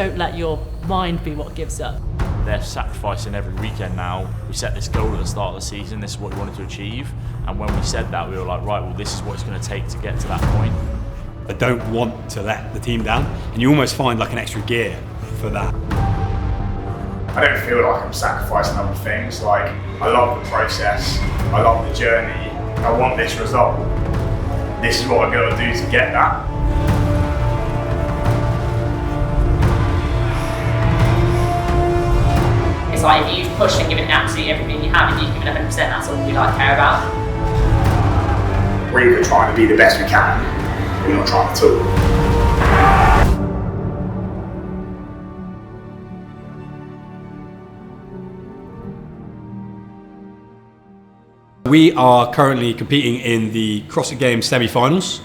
don't let your mind be what gives up. They're sacrificing every weekend now. We set this goal at the start of the season, this is what we wanted to achieve, and when we said that, we were like, right, well, this is what it's going to take to get to that point. I don't want to let the team down, and you almost find like an extra gear for that. I don't feel like I'm sacrificing other things. Like, I love the process, I love the journey, I want this result. This is what I've got to do to get that. It's like if you push and give it absolutely everything you have, if you give it 100%, that's all we care about. We're either trying to be the best we can, we're not trying at all. We are currently competing in the CrossFit Games Semi Finals.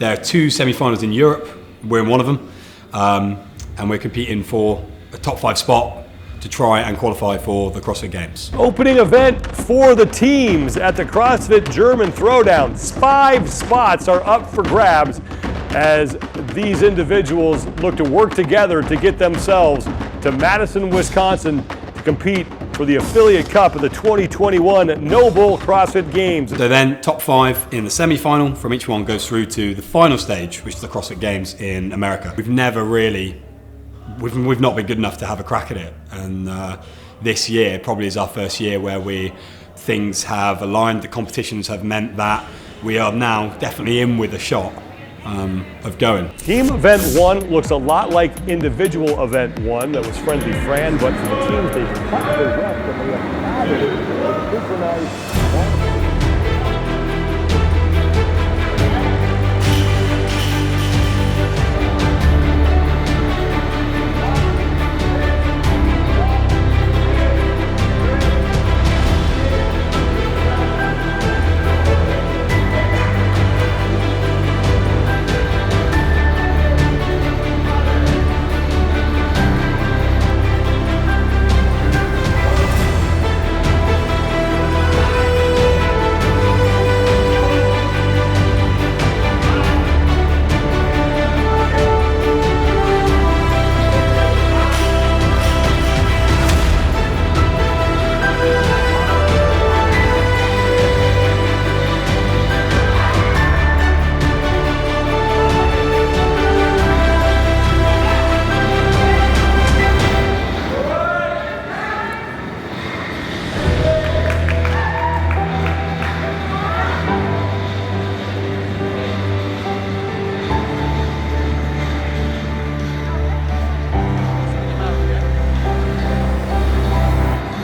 There are 2 semi-finals in Europe. We're in one of them, and we're competing for a top 5 spot to try and qualify for the CrossFit Games. Opening event for the teams at the CrossFit German Throwdown. 5 spots are up for grabs as these individuals look to work together to get themselves to Madison, Wisconsin to compete for the Affiliate Cup of the 2021 Nobull CrossFit Games. So then top 5 in the semi-final from each one goes through to the final stage, which is the CrossFit Games in America. We've never really, we've not been good enough to have a crack at it, and this year probably is our first year where things have aligned, the competitions have meant that we are now definitely in with a shot of going. Team event 1 looks a lot like individual event 1 that was Friendly Fran, but for the teams they cut the rep and they have added synchronized.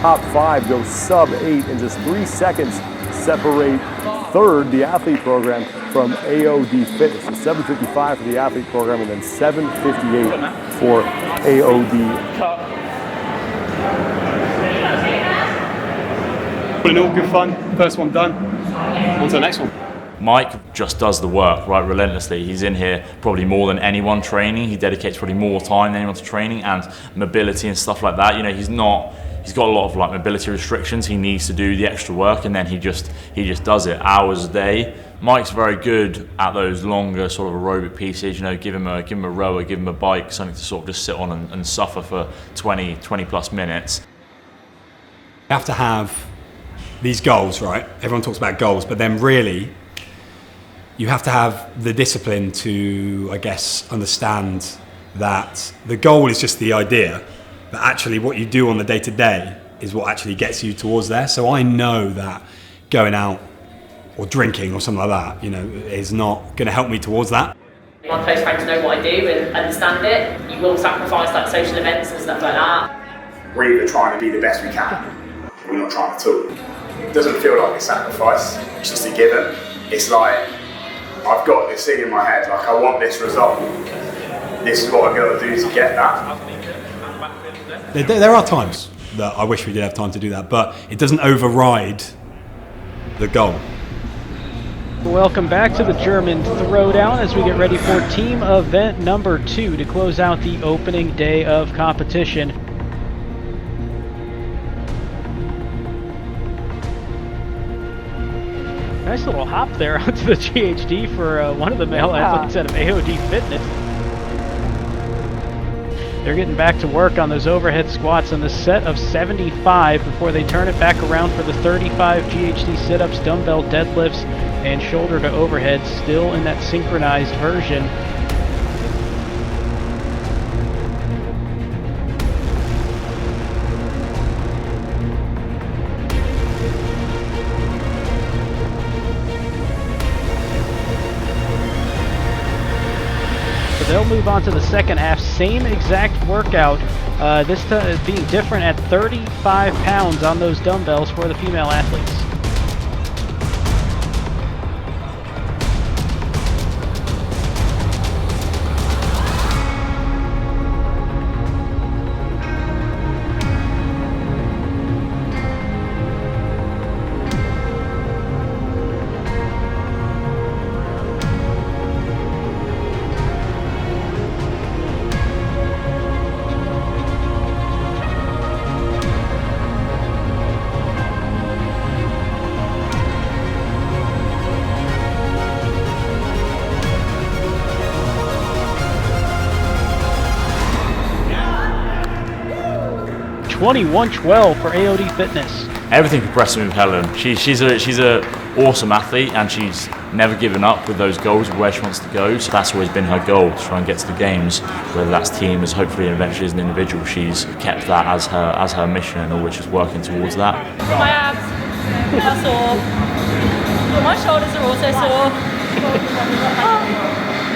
Top 5 goes sub-8 in just 3 seconds, separate third, the athlete program, from AOD Fitness. So 7:55 for the athlete program and then 7:58 for AOD. All in all, good fun. First one done. On to the next one. Mike just does the work, right, relentlessly. He's in here probably more than anyone training. He dedicates probably more time than anyone to training and mobility and stuff like that. You know, he's got a lot of like mobility restrictions. He needs to do the extra work, and then he just does it hours a day. Mike's very good at those longer sort of aerobic pieces. You know, give him a rower, give him a bike, something to sort of just sit on and suffer for 20 plus minutes. You have to have these goals, right? Everyone talks about goals, but then really you have to have the discipline to, I guess, understand that the goal is just the idea, but actually what you do on the day-to-day is what actually gets you towards there. So I know that going out or drinking or something like that, you know, is not going to help me towards that. My close friends know what I do and understand it. You will sacrifice like social events and stuff like that. We're either trying to be the best we can, we're not trying at all. It doesn't feel like a sacrifice, it's just a given. It's like, I've got this thing in my head, like I want this result. This is what I've got to do to get that. There are times that I wish we did have time to do that, but it doesn't override the goal. Welcome back to the German Throwdown as we get ready for team event number 2 to close out the opening day of competition. Nice little hop there onto the GHD for one of the male athletes out of AOD Fitness. They're getting back to work on those overhead squats on the set of 75 before they turn it back around for the 35 GHD sit-ups, dumbbell deadlifts, and shoulder to overhead, still in that synchronized version. They'll move on to the second half, same exact workout, this time being different at 35 pounds on those dumbbells for the female athletes. $21.12 for AOD Fitness. Everything impressed me with Helen. She's a awesome athlete, and she's never given up with those goals of where she wants to go. So that's always been her goal, to try and get to the games, whether that's team, as hopefully and eventually as an individual. She's kept that as her mission, and always just working towards that. My abs are sore. My shoulders are also sore.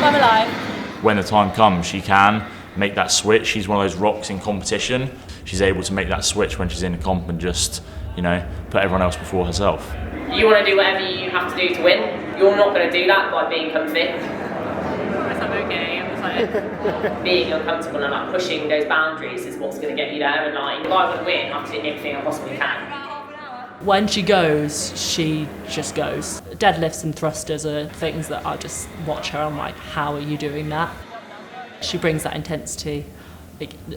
I'm alive. When the time comes, she can make that switch. She's one of those rocks in competition. She's able to make that switch when she's in a comp and just, put everyone else before herself. You want to do whatever you have to do to win. You're not going to do that by being comfy. I'm okay. I'm excited. Being uncomfortable and pushing those boundaries is what's going to get you there. And if I want to win, I have to do everything I possibly can. When she goes, she just goes. Deadlifts and thrusters are things that I just watch her. I'm like, how are you doing that? She brings that intensity,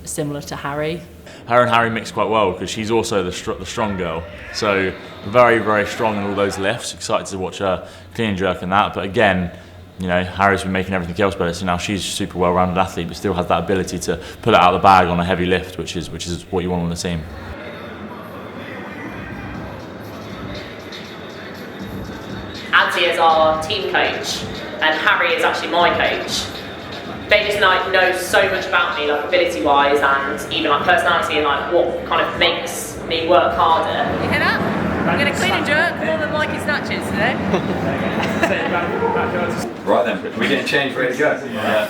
similar to Harry. Her and Harry mix quite well because she's also the strong girl. So very, very strong in all those lifts. Excited to watch her clean and jerk in that. But again, Harry's been making everything else better. So now she's a super well-rounded athlete, but still has that ability to pull it out of the bag on a heavy lift, which is what you want on the team. Antti is our team coach, and Harry is actually my coach. They just know so much about me, ability-wise, and even personality, and what kind of makes me work harder. You hear that? I'm going to clean and jerk more than Mikey snatches today. Right then, we're getting changed, ready to go. Yeah.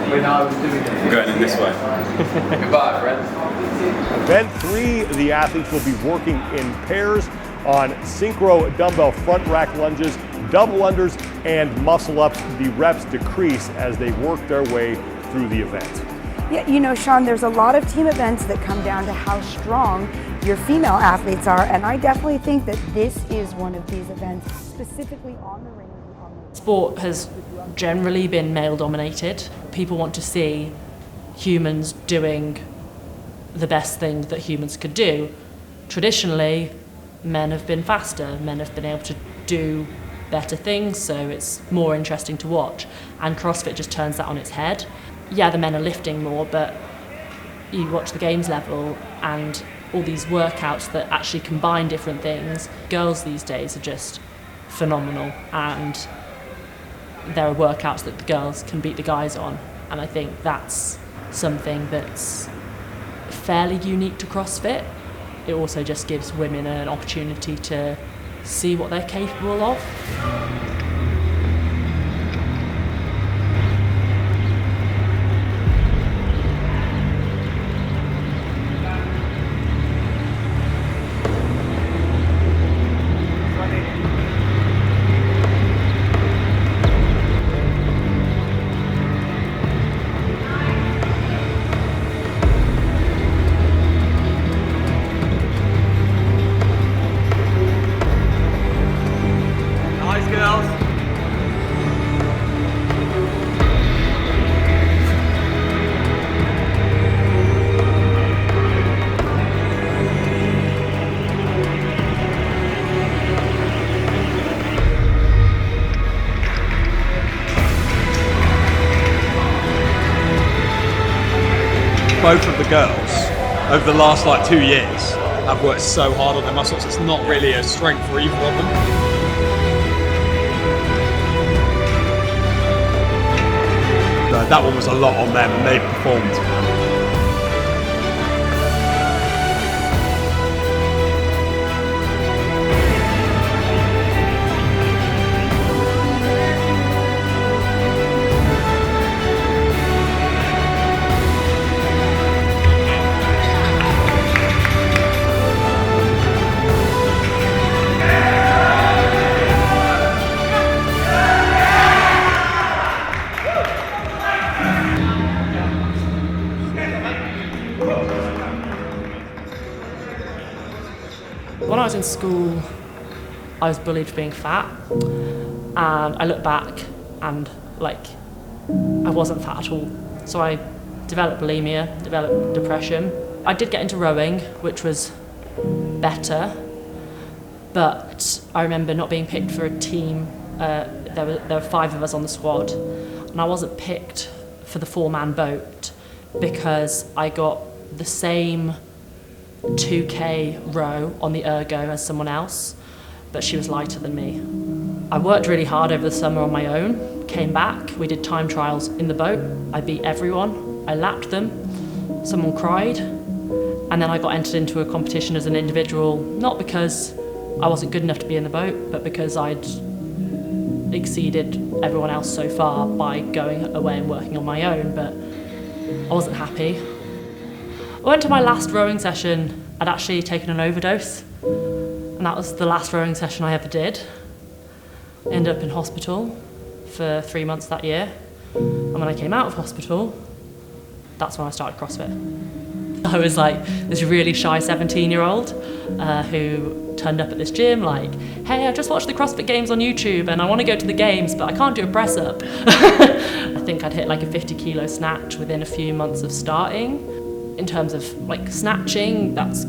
We're going in this way. Goodbye, friends. Event 3, the athletes will be working in pairs on synchro dumbbell front rack lunges, double unders, and muscle ups. The reps decrease as they work their way through the event. Yeah, Sean, there's a lot of team events that come down to how strong your female athletes are, and I definitely think that this is one of these events, specifically on the ring. Sport has generally been male dominated. People want to see humans doing the best thing that humans could do. Traditionally, men have been faster, men have been able to do better things, so it's more interesting to watch. And CrossFit just turns that on its head. Yeah, the men are lifting more, but you watch the games level and all these workouts that actually combine different things. Girls these days are just phenomenal, and there are workouts that the girls can beat the guys on, and I think that's something that's fairly unique to CrossFit. It also just gives women an opportunity to see what they're capable of. both of the girls over the last like 2 years have worked so hard on their muscles. It's not really a strength for either of them. That one was a lot on them, and they performed. When I was in school, I was bullied for being fat, and I look back and like I wasn't fat at all. So I developed bulimia, developed depression. I did get into rowing, which was better, but I remember not being picked for a team. There were 5 of us on the squad, and I wasn't picked for the 4-man boat because I got the same 2K row on the ergo as someone else, but she was lighter than me. I worked really hard over the summer on my own, came back, we did time trials in the boat, I beat everyone, I lapped them, someone cried, and then I got entered into a competition as an individual, not because I wasn't good enough to be in the boat, but because I'd exceeded everyone else so far by going away and working on my own, but I wasn't happy. I went to my last rowing session, I'd actually taken an overdose, and that was the last rowing session I ever did. I ended up in hospital for 3 months that year, and when I came out of hospital, that's when I started CrossFit. I was like this really shy 17-year-old who turned up at this gym like, hey, I just watched the CrossFit Games on YouTube and I want to go to the games, but I can't do a press up. I think I'd hit like a 50-kilo snatch within a few months of starting. In terms of like snatching, that's,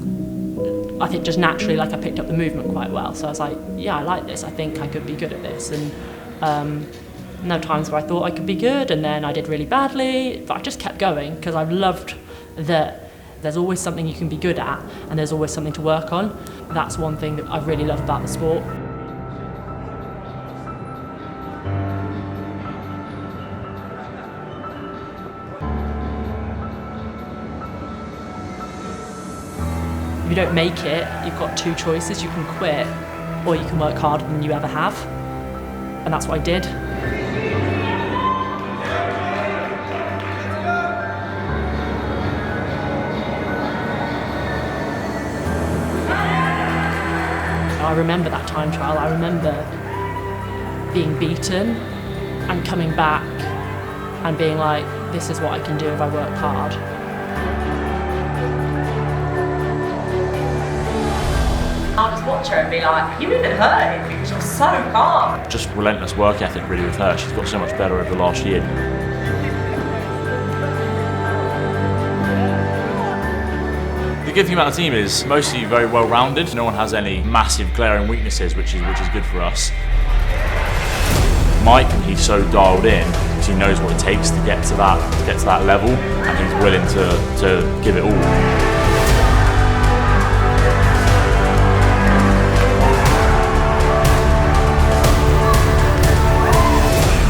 I think just naturally like I picked up the movement quite well. So I was like, yeah, I like this. I think I could be good at this. And there were times where I thought I could be good and then I did really badly, but I just kept going because I've loved that there's always something you can be good at and there's always something to work on. That's one thing that I really love about the sport. If you don't make it, you've got 2 choices. You can quit or you can work harder than you ever have. And that's what I did. I remember that time trial. I remember being beaten and coming back and being like, this is what I can do if I work hard. I'll just watch her and be like, you even hurt because you're so calm. Just relentless work ethic really with her. She's got so much better over the last year. The good thing about the team is mostly very well rounded. No one has any massive glaring weaknesses, which is good for us. Mike, he's so dialed in because he knows what it takes to get to that level, and he's willing to give it all.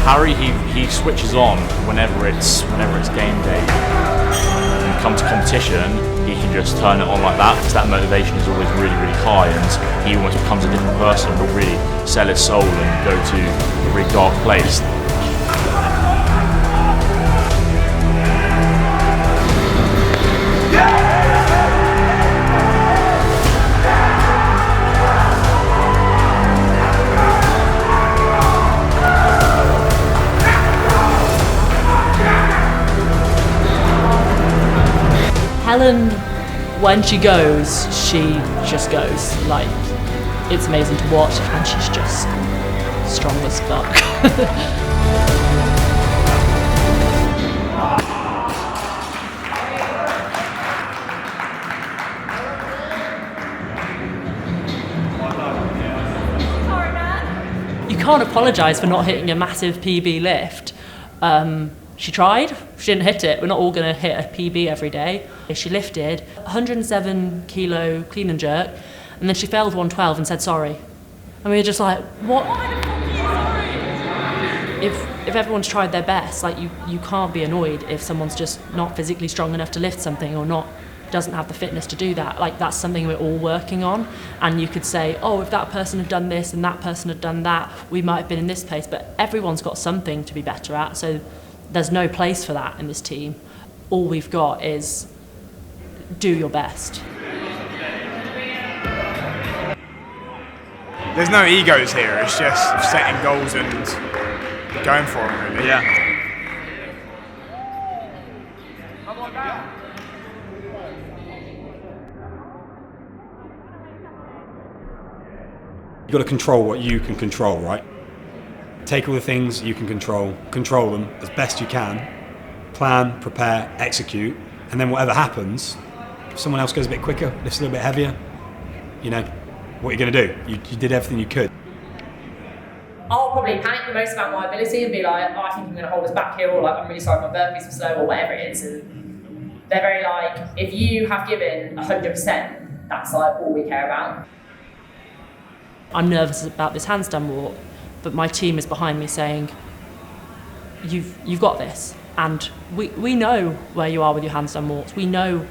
Harry, he switches on whenever it's game day. When it comes to competition, he can just turn it on like that, because that motivation is always really, really high, and he almost becomes a different person and will really sell his soul and go to a really dark place. Helen, when she goes, she just goes. Like, it's amazing to watch, and she's just strong as fuck. You can't apologise for not hitting a massive PB lift. She tried, she didn't hit it. We're not all going to hit a PB every day. She lifted 107 kilo clean and jerk, and then she failed 112 and said sorry. And we were just like, what? If everyone's tried their best, like you can't be annoyed if someone's just not physically strong enough to lift something or doesn't have the fitness to do that. Like, that's something we're all working on. And you could say, oh, if that person had done this and that person had done that, we might have been in this place. But everyone's got something to be better at. So there's no place for that in this team. All we've got is do your best. There's no egos here. It's just setting goals and going for them, really. Yeah. You've got to control what you can control, right? Take all the things you can control them as best you can, plan, prepare, execute, and then whatever happens, if someone else goes a bit quicker, lifts a little bit heavier, you know, what are you going to do? You did everything you could. I'll probably panic the most about my ability and be like, oh, I think I'm going to hold us back here, or like, I'm really sorry my burpees were slow, or whatever it is. And they're very like, if you have given 100%, that's like all we care about. I'm nervous about this handstand walk, but my team is behind me saying, you've got this. And we know where you are with your handstand walks. We know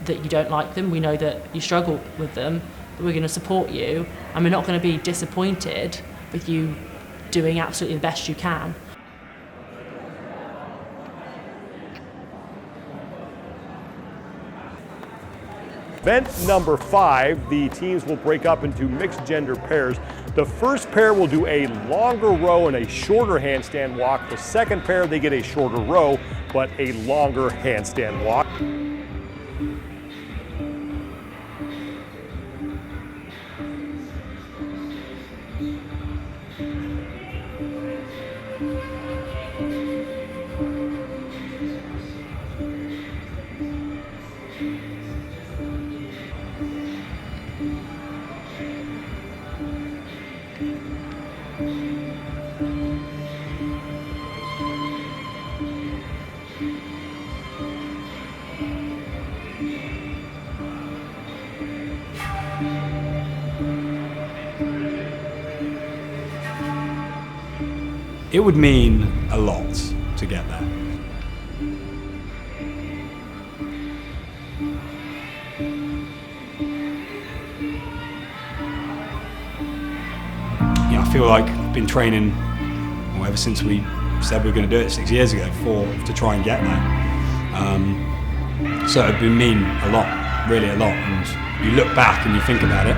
that you don't like them. We know that you struggle with them, but we're going to support you. And we're not going to be disappointed with you doing absolutely the best you can. Event number 5, the teams will break up into mixed gender pairs. The first pair will do a longer row and a shorter handstand walk. The second pair, they get a shorter row, but a longer handstand walk. It would mean a lot to get there. Yeah, I feel like I've been training ever since we said we were going to do it 6 years ago to try and get there. So it would mean a lot, really a lot. And you look back and you think about it,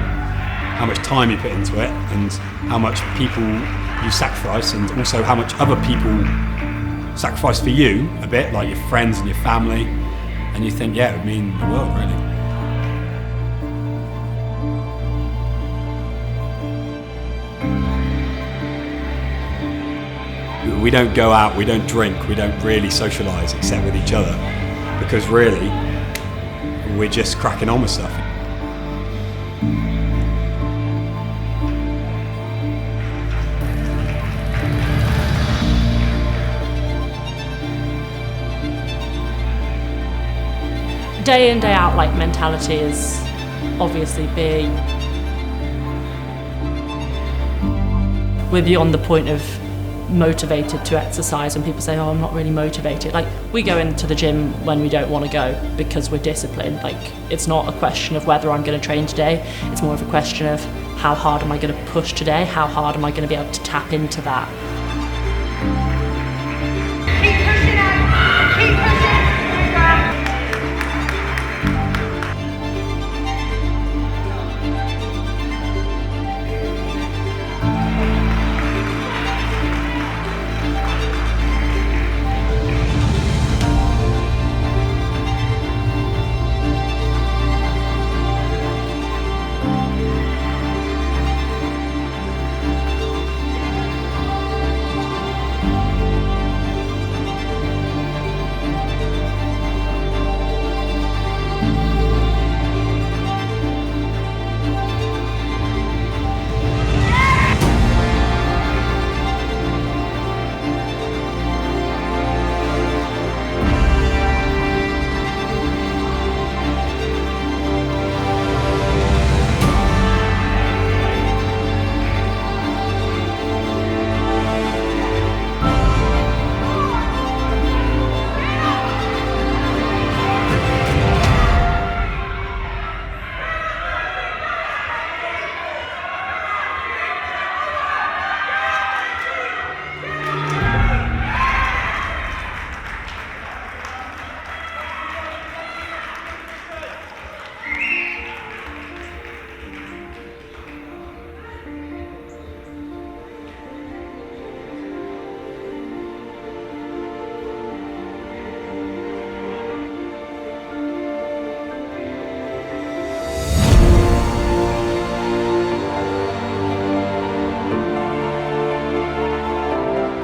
how much time you put into it and how much people you sacrifice, and also how much other people sacrifice for you a bit, like your friends and your family, and you think, yeah, it would mean the world, really. We don't go out, we don't drink, we don't really socialise except with each other, because really, we're just cracking on with stuff. Day in, day out, like, mentality is obviously big. We're beyond the point of motivated to exercise, and people say, oh, I'm not really motivated. Like, we go into the gym when we don't want to go because we're disciplined. Like, it's not a question of whether I'm going to train today, it's more of a question of how hard am I going to push today, how hard am I going to be able to tap into that. Keep pushing it, keep pushing.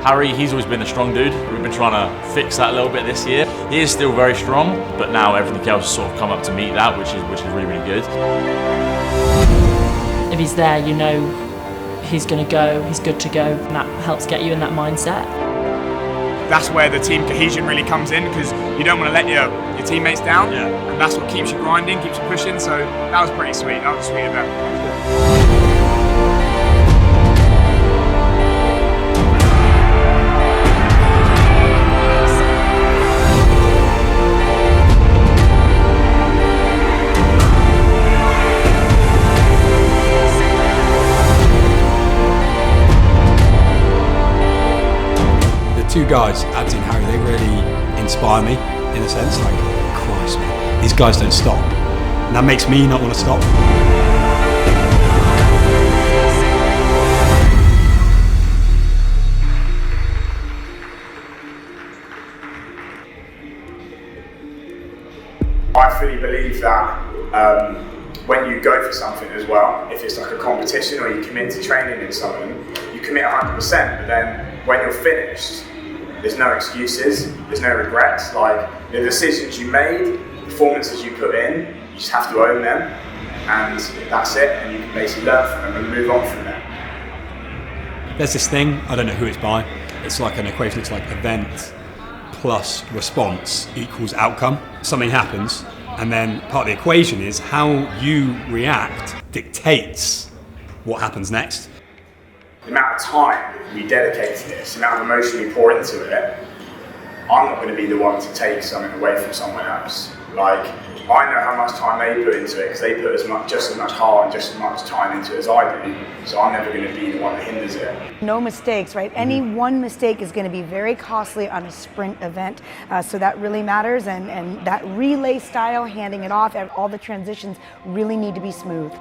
Harry, he's always been the strong dude. We've been trying to fix that a little bit this year. He is still very strong, but now everything else has sort of come up to meet that, which is really, really good. If he's there, you know he's going to go, he's good to go, and that helps get you in that mindset. That's where the team cohesion really comes in, because you don't want to let your teammates down, and that's what keeps you grinding, keeps you pushing. So that was pretty sweet. That was a sweet event. Two guys, Ads and Harry, they really inspire me in a sense. Like, Christ, man, these guys don't stop, and that makes me not want to stop. I fully believe that when you go for something as well, if it's like a competition or you commit to training in something, you commit 100%, but then when you're finished, there's no excuses, there's no regrets. Like, the decisions you made, the performances you put in, you just have to own them, and that's it, and you can basically learn from them and move on from them. There's this thing, I don't know who it's by, it's like an equation, it's like event plus response equals outcome. Something happens, and then part of the equation is how you react dictates what happens next. The amount of time we dedicate to this, the amount of emotion we pour into it, I'm not going to be the one to take something away from someone else. Like, I know how much time they put into it, because they put just as much heart and just as much time into it as I do, so I'm never going to be the one that hinders it. No mistakes, right? Any one mistake is going to be very costly on a sprint event, so that really matters, and that relay style, handing it off, all the transitions really need to be smooth.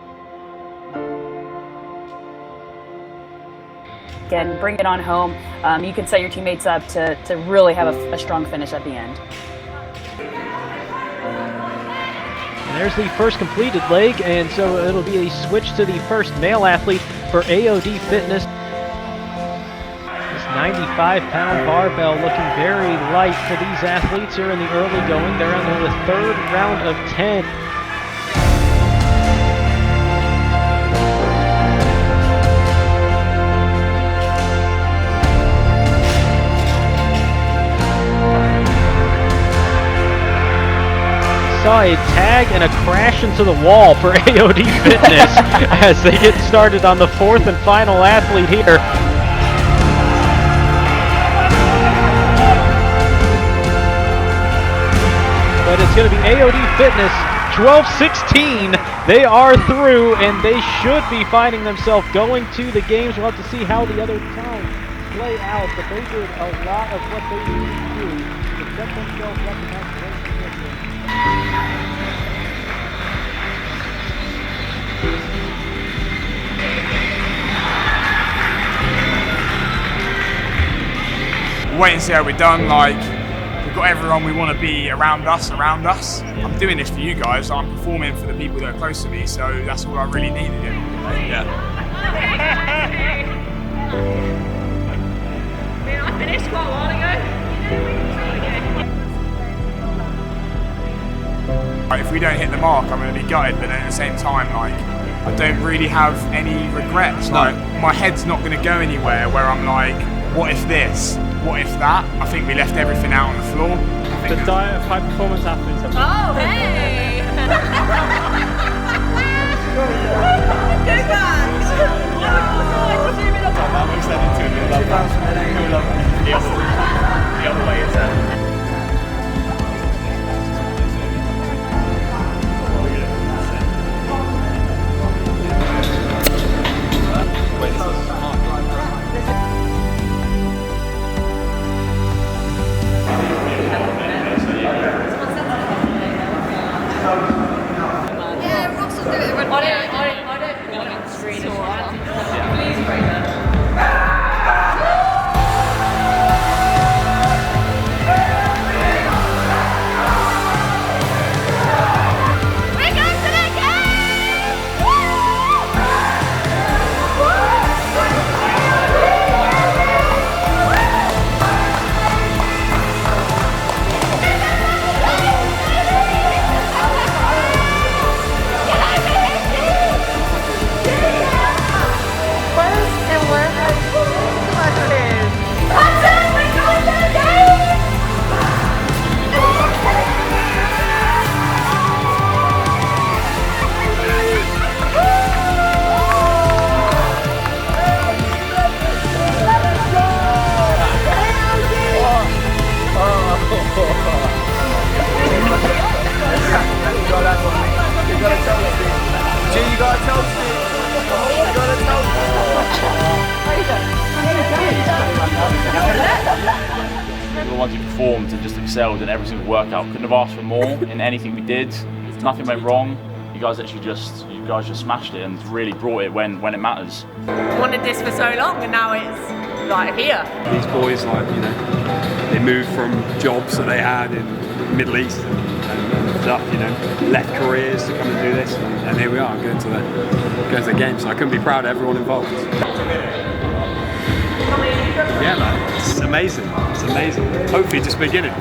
And bring it on home. You can set your teammates up to really have a strong finish at the end. And there's the first completed leg, and so it'll be a switch to the first male athlete for AOD Fitness. This 95-pound barbell looking very light for these athletes here in the early going. They're on the third round of 10. Saw a tag and a crash into the wall for AOD Fitness as they get started on the fourth and final athlete here. But it's going to be AOD Fitness 12-16. They are through, and they should be finding themselves going to the games. We'll have to see how the other times play out, but they did a lot of what they needed to do to set themselves up in that great position. Wait and see how we're done. Like, we've got everyone we want to be around us. I'm doing this for you guys. I'm performing for the people that are close to me, so that's all I really needed. Man, I finished quite a while ago. If we don't hit the mark, I'm going to be gutted, but at the same time, like, I don't really have any regrets. No. Like, my head's not going to go anywhere where I'm like, what if this? What if that? I think we left everything out on the floor. The diet of high performance athletes. Oh, hey! Go back! That looks like into a the other way is that. I don't really. Please break that. ones who performed and just excelled in every single workout. Couldn't have asked for more in anything we did. Nothing went wrong. You guys just smashed it and really brought it when it matters. Wanted this for so long and now it's like here. These boys, like, you know, they moved from jobs that they had in the Middle East and stuff, you know, left careers to come and do this, and here we are going to the games. So I couldn't be proud of everyone involved. Yeah, man, it's amazing. It's amazing. Hopefully just beginning.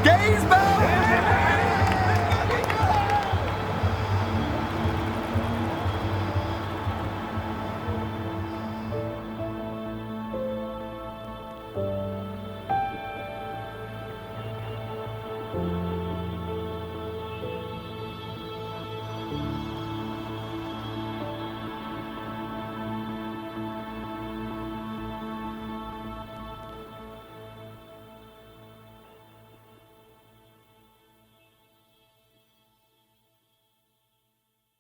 Games back!